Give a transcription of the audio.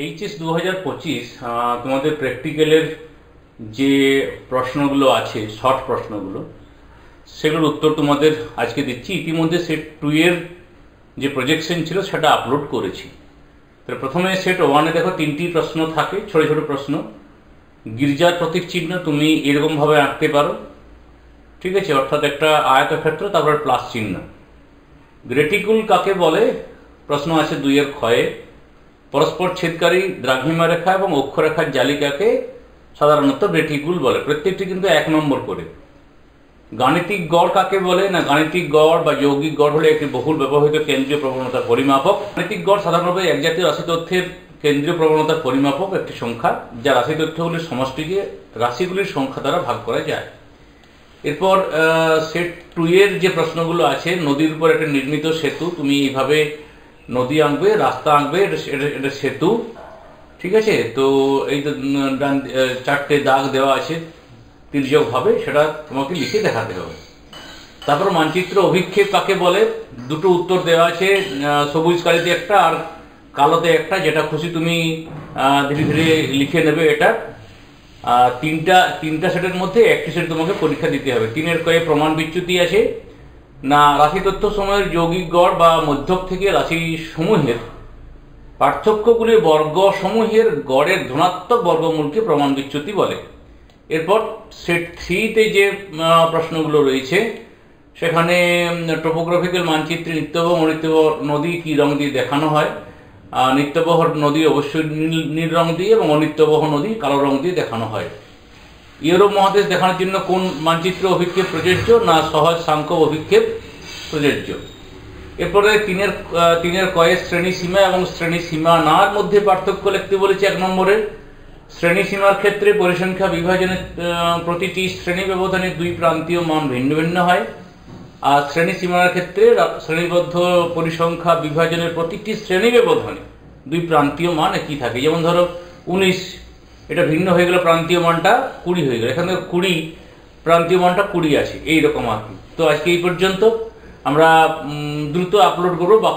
HS 2025 তোমাদের প্র্যাকটিক্যালের যে প্রশ্নগুলো আছে, শর্ট প্রশ্নগুলো, সেগুলোর উত্তর তোমাদের আজকে দিচ্ছি। ইতিমধ্যে সেট 2 এর যে প্রজেকশন ছিল সেটা আপলোড করেছি। তো প্রথমে সেট 1-এ দেখো 3টি প্রশ্ন থাকে, ছোট ছোট প্রশ্ন। গির্জার প্রতীক চিহ্ন তুমি এরকমভাবে আঁকতে পারো, ঠিক আছে, অর্থাৎ একটা আয়তক্ষেত্র, তারপর প্লাস চিহ্ন। গ্রেটিকুল কাকে বলে প্রশ্ন আছে 2-এর ক্ষয়ে। পরস্পর ছেদকারী দ্রাঘিমা রেখা এবং অক্ষরেখার জালিকাকে সাধারণত রেটিকুল বলে, প্রত্যেকটি কিন্তু 1 নম্বর করে। গাণিতিক গড় কাকে বলে না, গাণিতিক গড় বা যৌগিক গড় হলে একটি বহুল ব্যবহৃত কেন্দ্রীয় প্রবণতার পরিমাপক। গাণিতিক গড় সাধারণত এক জাতীয় রাশি তথ্যের কেন্দ্রীয় প্রবণতার পরিমাপক, একটি সংখ্যা যা রাশি তথ্যগুলির সমষ্টিকে রাশিগুলির সংখ্যা দ্বারা ভাগ করা যায়। এরপর সেট 2 এর যে প্রশ্নগুলো আছে, নদীর উপর একটা নির্মিত সেতু, তুমি এইভাবে নদী আঁকবে, রাস্তা আঁকবে, এটা সেতু, ঠিক আছে। তো এই তো 4টে দাগ দেওয়া আছে তির্যকভাবে, সেটা তোমাকে লিখে দেখাতে হবে। তারপর মানচিত্র অভিক্ষেপ কাকে বলে, দুটো উত্তর দেওয়া আছে, সবুজ কালিতে একটা আর কালোতে একটা, যেটা খুশি তুমি ধীরে ধীরে লিখে নেবে। এটা তিনটা সেটের মধ্যে একটি সেট তোমাকে পরীক্ষা দিতে হবে। 3-এর কয়ে প্রমাণ বিচ্যুতি আছে না, রাশি তথ্য সময়ের যৌগিক গড় বা মধ্যক থেকে রাশি সমূহের পার্থক্যগুলি বর্গসমূহের গড়ের ধনাত্মক বর্গমূলকে প্রমাণ বিচ্যুতি বলে। এরপর সেট 3-তে যে প্রশ্নগুলো রয়েছে, সেখানে টোপোগ্রাফিক্যাল মানচিত্রে নিত্যবহ অনিত্যবহ নদী কী রং দিয়ে দেখানো হয়। নিত্যবহ নদী অবশ্যই নীল রং দিয়ে এবং অনিত্যবহ নদী কালো রং দিয়ে দেখানো হয়। ইউরোপ মহাদেশ দেখানোর জন্য কোন মানচিত্র অভিক্ষেপ প্রযোজ্য না, সহজ সাংখ্য অভিক্ষেপ প্রযোজ্য। এরপরে 3-এর কয়ে শ্রেণী সীমা এবং শ্রেণী সীমানার মধ্যে পার্থক্য লিখতে বলেছে 1 নম্বরের। শ্রেণী সীমার ক্ষেত্রে পরিসংখ্যা বিভাজনের প্রতিটি শ্রেণী ব্যবধানে 2 প্রান্তীয় মান ভিন্ন ভিন্ন হয়, আর শ্রেণী সীমানার ক্ষেত্রে শ্রেণীবদ্ধ পরিসংখ্যা বিভাজনের প্রতিটি শ্রেণী ব্যবধানে 2 প্রান্তীয় মান একই থাকে। যেমন ধরো 19, এটা ভিন্ন হয়ে গেল, প্রান্তীয় মানটা 20 হয়ে গেল, এখানে 20 প্রান্তীয় মানটা 20 আছে, এইরকম আর কি। তো আজকে এই পর্যন্ত, আমরা দ্রুত আপলোড করবো।